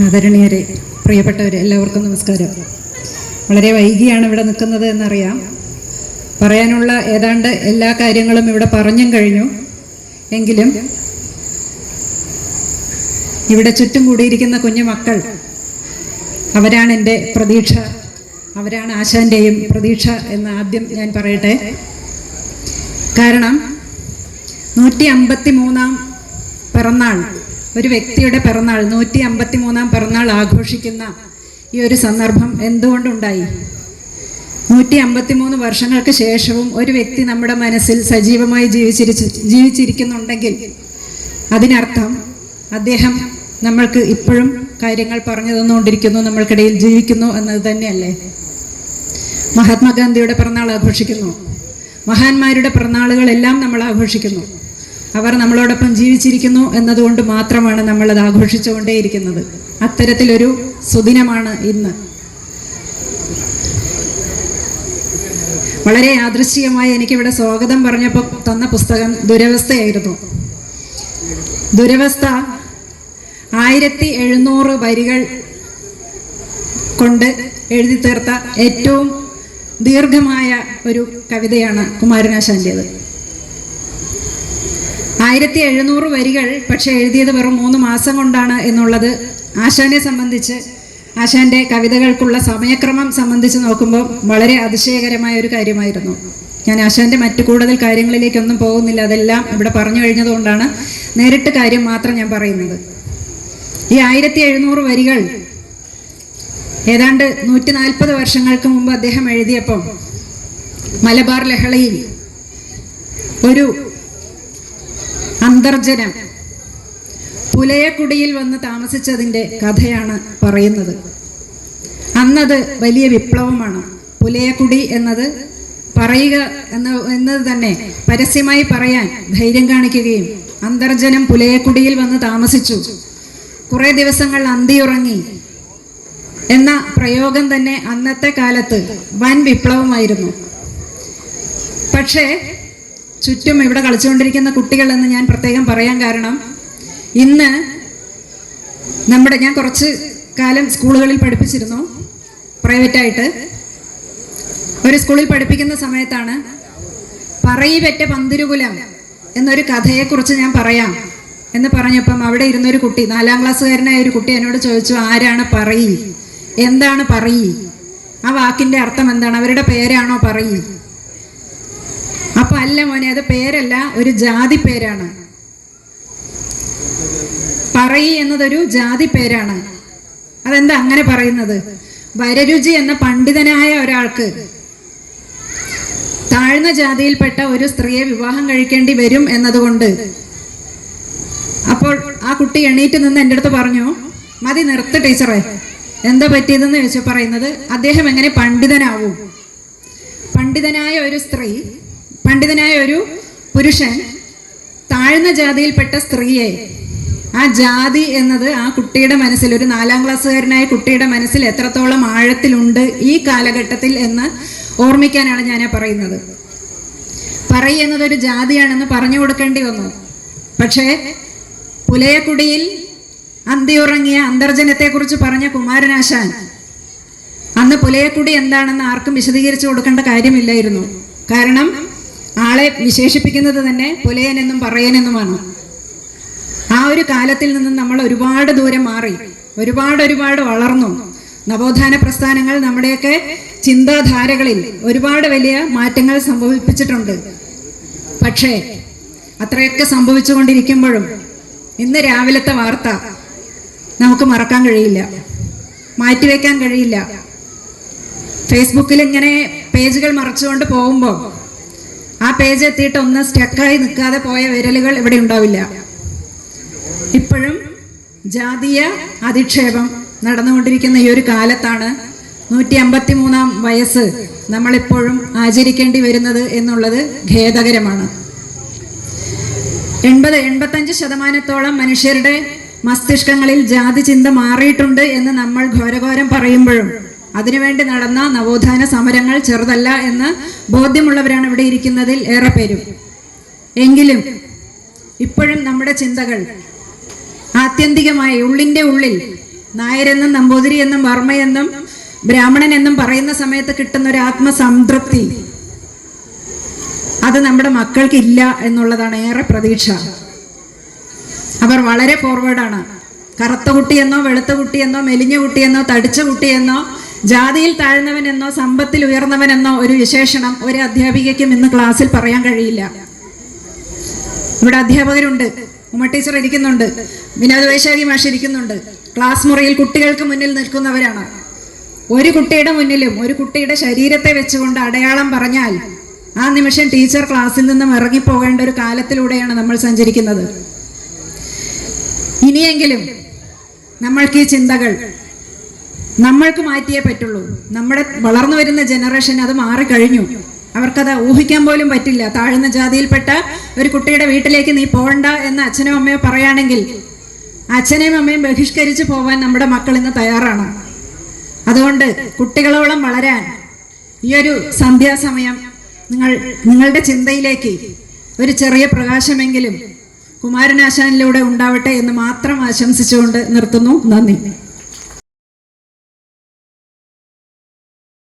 ആദരണീയരെ, പ്രിയപ്പെട്ടവരെ, എല്ലാവർക്കും നമസ്കാരം. വളരെ വൈകിയാണ് ഇവിടെ നിൽക്കുന്നത് എന്നറിയാം. പറയാനുള്ള ഏതാണ്ട് എല്ലാ കാര്യങ്ങളും ഇവിടെ പറഞ്ഞും കഴിഞ്ഞു. എങ്കിലും ഇവിടെ ചുറ്റും കൂടിയിരിക്കുന്ന കുഞ്ഞു മക്കൾ, അവരാണ് എൻ്റെ പ്രതീക്ഷ, അവരാണ് ആശാൻ്റെയും പ്രതീക്ഷ എന്ന് ആദ്യം ഞാൻ പറയട്ടെ. കാരണം 153-ാം പിറന്നാൾ, ഒരു വ്യക്തിയുടെ പിറന്നാൾ, 153-ാം പിറന്നാൾ ആഘോഷിക്കുന്ന ഈ ഒരു സന്ദർഭം എന്തുകൊണ്ടുണ്ടായി? 153 വർഷങ്ങൾക്ക് ശേഷവും ഒരു വ്യക്തി നമ്മുടെ മനസ്സിൽ സജീവമായി ജീവിച്ചിരിക്കുന്നുണ്ടെങ്കിൽ അതിനർത്ഥം അദ്ദേഹം നമ്മൾക്ക് ഇപ്പോഴും കാര്യങ്ങൾ പറഞ്ഞു തന്നുകൊണ്ടിരിക്കുന്നു, നമ്മൾക്കിടയിൽ ജീവിക്കുന്നു എന്നത് തന്നെയല്ലേ? മഹാത്മാഗാന്ധിയുടെ പിറന്നാൾ ആഘോഷിക്കുന്നു, മഹാന്മാരുടെ പിറന്നാളുകളെല്ലാം നമ്മൾ ആഘോഷിക്കുന്നു. അവർ നമ്മളോടൊപ്പം ജീവിച്ചിരിക്കുന്നു എന്നതുകൊണ്ട് മാത്രമാണ് നമ്മളത് ആഘോഷിച്ചുകൊണ്ടേയിരിക്കുന്നത്. അത്തരത്തിലൊരു സുദിനമാണ് ഇന്ന്. വളരെ യാദൃശ്ചികമായി എനിക്കിവിടെ സ്വാഗതം പറഞ്ഞപ്പോൾ തന്ന പുസ്തകം ദുരവസ്ഥയായിരുന്നു. ദുരവസ്ഥ 1700 വരികൾ കൊണ്ട് എഴുതി തീർത്ത ഏറ്റവും ദീർഘമായ ഒരു കവിതയാണ് കുമാരനാശാൻ്റേത്. 1700 വരികൾ, പക്ഷെ എഴുതിയത് വെറും 3 മാസം കൊണ്ടാണ് എന്നുള്ളത് ആശാനെ സംബന്ധിച്ച്, ആശാന്റെ കവിതകൾക്കുള്ള സമയക്രമം സംബന്ധിച്ച് നോക്കുമ്പോൾ വളരെ അതിശയകരമായ ഒരു കാര്യമായിരുന്നു. ഞാൻ ആശാന്റെ മറ്റു കൂടുതൽ കാര്യങ്ങളിലേക്കൊന്നും പോകുന്നില്ല, അതെല്ലാം ഇവിടെ പറഞ്ഞു കഴിഞ്ഞതുകൊണ്ടാണ് നേരിട്ട് കാര്യം മാത്രം ഞാൻ പറയുന്നത്. ഈ 1700 വരികൾ ഏതാണ്ട് 140 വർഷങ്ങൾക്ക് മുമ്പ് അദ്ദേഹം എഴുതിയപ്പോൾ മലബാർ ലഹളയിൽ ഒരു അന്തർജനം പുലയക്കുടിയിൽ വന്ന് താമസിച്ചതിൻ്റെ കഥയാണ് പറയുന്നത്. അന്നത് വലിയ വിപ്ലവമാണ്. പുലയക്കുടി എന്നത് പറയുക എന്നത് തന്നെ പരസ്യമായി പറയാൻ ധൈര്യം കാണിക്കുകയും, അന്തർജനം പുലയക്കുടിയിൽ വന്ന് താമസിച്ചു, കുറേ ദിവസങ്ങൾ അന്തിയുറങ്ങി എന്ന പ്രയോഗം തന്നെ അന്നത്തെ കാലത്ത് വൻ വിപ്ലവമായിരുന്നു. പക്ഷേ ചുറ്റും ഇവിടെ കളിച്ചുകൊണ്ടിരിക്കുന്ന കുട്ടികൾ എന്ന് ഞാൻ പ്രത്യേകം പറയാൻ കാരണം, ഇന്ന് ഞാൻ കുറച്ച് കാലം സ്കൂളുകളിൽ പഠിപ്പിച്ചിരുന്നു, പ്രൈവറ്റായിട്ട്. ഒരു സ്കൂളിൽ പഠിപ്പിക്കുന്ന സമയത്താണ് പറയിപെറ്റ പന്തിരുകുലം എന്നൊരു കഥയെക്കുറിച്ച് ഞാൻ പറയാം എന്ന് പറഞ്ഞപ്പം അവിടെ ഇരുന്നൊരു കുട്ടി, 4-ാം ക്ലാസ്സുകാരനായ ഒരു കുട്ടി എന്നോട് ചോദിച്ചു, ആരാണ് പറയി? എന്താണ് പറയി? ആ വാക്കിൻ്റെ അർത്ഥം എന്താണ്? അവരുടെ പേരാണോ പറയി? അപ്പൊ അല്ല മോനെ, അത് പേരല്ല, ഒരു ജാതി പേരാണ്. പറയി എന്നതൊരു ജാതി പേരാണ്. അതെന്താ അങ്ങനെ പറയുന്നത്? വരരുചി എന്ന പണ്ഡിതനായ ഒരാൾക്ക് താഴ്ന്ന ജാതിയിൽപ്പെട്ട ഒരു സ്ത്രീയെ വിവാഹം കഴിക്കേണ്ടി വരും എന്നതുകൊണ്ട്. അപ്പോൾ ആ കുട്ടി എണീറ്റ് നിന്ന് എൻ്റെ അടുത്ത് പറഞ്ഞു, മതി നിർത്ത് ടീച്ചറെ, എന്താ പറ്റിയതെന്ന് ചോദിച്ചു. പറയുന്നത്, അദ്ദേഹം എങ്ങനെ പണ്ഡിതനാവും? പണ്ഡിതനായ ഒരു സ്ത്രീ, പണ്ഡിതനായ ഒരു പുരുഷൻ താഴ്ന്ന ജാതിയിൽപ്പെട്ട സ്ത്രീയെ, ആ ജാതി എന്നത് ആ കുട്ടിയുടെ മനസ്സിൽ, ഒരു 4-ാം ക്ലാസ്സുകാരനായ കുട്ടിയുടെ മനസ്സിൽ എത്രത്തോളം ആഴത്തിലുണ്ട് ഈ കാലഘട്ടത്തിൽ എന്ന് ഓർമ്മിക്കാനാണ് ഞാൻ പറയുന്നത്. പറയി എന്നതൊരു ജാതിയാണെന്ന് പറഞ്ഞു കൊടുക്കേണ്ടി വന്നു. പക്ഷേ പുലയക്കുടിയിൽ അന്തിയുറങ്ങിയ അന്തർജനത്തെക്കുറിച്ച് പറഞ്ഞ കുമാരനാശാൻ അന്ന് പുലയക്കുടി എന്താണെന്ന് ആർക്കും വിശദീകരിച്ചു കൊടുക്കേണ്ട കാര്യമില്ലായിരുന്നു. കാരണം ആളെ വിശേഷിപ്പിക്കുന്നത് തന്നെ പുലയൻ എന്നും പറയനെന്നുമാണ്. ആ ഒരു കാലത്തിൽ നിന്നും നമ്മൾ ഒരുപാട് ദൂരം മാറി, ഒരുപാട് വളർന്നു. നവോത്ഥാന പ്രസ്ഥാനങ്ങൾ നമ്മുടെയൊക്കെ ചിന്താധാരകളിൽ ഒരുപാട് വലിയ മാറ്റങ്ങൾ സംഭവിപ്പിച്ചിട്ടുണ്ട്. പക്ഷേ അത്രയൊക്കെ സംഭവിച്ചുകൊണ്ടിരിക്കുമ്പോഴും ഇന്ന് രാവിലത്തെ വാർത്ത നമുക്ക് മറക്കാൻ കഴിയില്ല, മാറ്റിവെക്കാൻ കഴിയില്ല. ഫേസ്ബുക്കിൽ ഇങ്ങനെ പേജുകൾ മറച്ചുകൊണ്ട് പോകുമ്പോൾ ആ പേജ് എത്തിയിട്ട് ഒന്ന് സ്റ്റക്കായി നിൽക്കാതെ പോയ വിരലുകൾ ഇവിടെ ഉണ്ടാവില്ല. ഇപ്പോഴും ജാതീയ അധിക്ഷേപം നടന്നുകൊണ്ടിരിക്കുന്ന ഈ ഒരു കാലത്താണ് 153-ാം വയസ്സ് നമ്മളിപ്പോഴും ആചരിക്കേണ്ടി വരുന്നത് എന്നുള്ളത് ഖേദകരമാണ്. 80-85% മനുഷ്യരുടെ മസ്തിഷ്കങ്ങളിൽ ജാതി ചിന്ത മാറിയിട്ടുണ്ട് എന്ന് നമ്മൾ ഘോരഘോരം പറയുമ്പോഴും അതിനുവേണ്ടി നടന്ന നവോത്ഥാന സമരങ്ങൾ ചെറുതല്ല എന്ന് ബോധ്യമുള്ളവരാണ് ഇവിടെ ഇരിക്കുന്നതിൽ ഏറെ പേരും. എങ്കിലും ഇപ്പോഴും നമ്മുടെ ചിന്തകൾ ആത്യന്തികമായി ഉള്ളിൻ്റെ ഉള്ളിൽ നായരെന്നും നമ്പൂതിരി എന്നും വർമ്മയെന്നും ബ്രാഹ്മണൻ എന്നും പറയുന്ന സമയത്ത് കിട്ടുന്ന ഒരു ആത്മസംതൃപ്തി അത് നമ്മുടെ മക്കൾക്കില്ല എന്നുള്ളതാണ് ഏറെ പ്രതീക്ഷ. അവർ വളരെ ഫോർവേഡാണ്. കറുത്ത കുട്ടിയെന്നോ വെളുത്ത കുട്ടിയെന്നോ മെലിഞ്ഞ കുട്ടിയെന്നോ തടിച്ച കുട്ടിയെന്നോ ജാതിയിൽ താഴ്ന്നവനെന്നോ സമ്പത്തിൽ ഉയർന്നവനെന്നോ ഒരു വിശേഷണം ഒരു അധ്യാപികയ്ക്കും ഇന്ന് ക്ലാസ്സിൽ പറയാൻ കഴിയില്ല. ഇവിടെ അധ്യാപകരുണ്ട്, ഉമ്മ ടീച്ചർ ഇരിക്കുന്നുണ്ട്, വിനോദ് വൈശാഖി മാഷ് ഇരിക്കുന്നുണ്ട്. ക്ലാസ് മുറിയിൽ കുട്ടികൾക്ക് മുന്നിൽ നിൽക്കുന്നവരാണ്. ഒരു കുട്ടിയുടെ മുന്നിലും ഒരു കുട്ടിയുടെ ശരീരത്തെ വെച്ചുകൊണ്ട് അടയാളം പറഞ്ഞാൽ ആ നിമിഷം ടീച്ചർ ക്ലാസ്സിൽ നിന്നും ഇറങ്ങിപ്പോകേണ്ട ഒരു കാലത്തിലൂടെയാണ് നമ്മൾ സഞ്ചരിക്കുന്നത്. ഇനിയെങ്കിലും നമ്മൾക്ക് ഈ ചിന്തകൾ നമ്മൾക്ക് മാറ്റിയേ പറ്റുള്ളൂ. നമ്മുടെ വളർന്നു വരുന്ന ജനറേഷൻ അത് മാറിക്കഴിഞ്ഞു. അവർക്കത് ഊഹിക്കാൻ പോലും പറ്റില്ല. താഴ്ന്ന ജാതിയിൽപ്പെട്ട ഒരു കുട്ടിയുടെ വീട്ടിലേക്ക് നീ പോകണ്ട എന്ന് അച്ഛനും അമ്മയോ പറയുകയാണെങ്കിൽ അച്ഛനെയും അമ്മയും ബഹിഷ്കരിച്ച് പോകാൻ നമ്മുടെ മക്കൾ ഇന്ന് തയ്യാറാണ്. അതുകൊണ്ട് കുട്ടികളോളം വളരാൻ ഈ ഒരു സന്ധ്യാസമയം നിങ്ങളുടെ ചിന്തയിലേക്ക് ഒരു ചെറിയ പ്രകാശമെങ്കിലും കുമാരനാശാനിലൂടെ ഉണ്ടാവട്ടെ എന്ന് മാത്രം ആശംസിച്ചുകൊണ്ട് നിർത്തുന്നു. നന്ദി.